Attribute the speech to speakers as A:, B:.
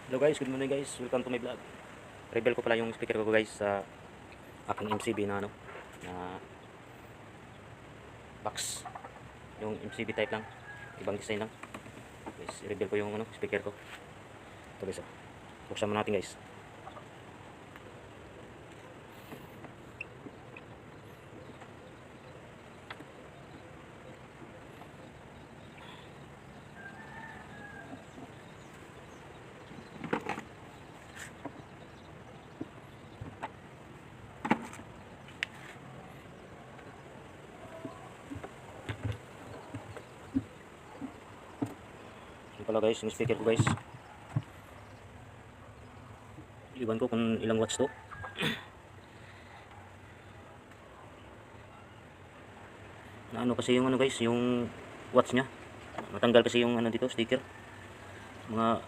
A: Hello guys, good morning guys. Welcome to my vlog. Rebel ko pala yung speaker ko guys sa aking MCB na na box. Yung MCB type lang. Ibang design lang. Guys, rebel ko yung speaker ko. Ito guys. Buksan mo natin guys. Pala guys, yung speaker ko guys. Iwan ko kung ilang watts to. Na kasi yung guys, yung watts nya. Natanggal kasi yung dito, sticker. Mga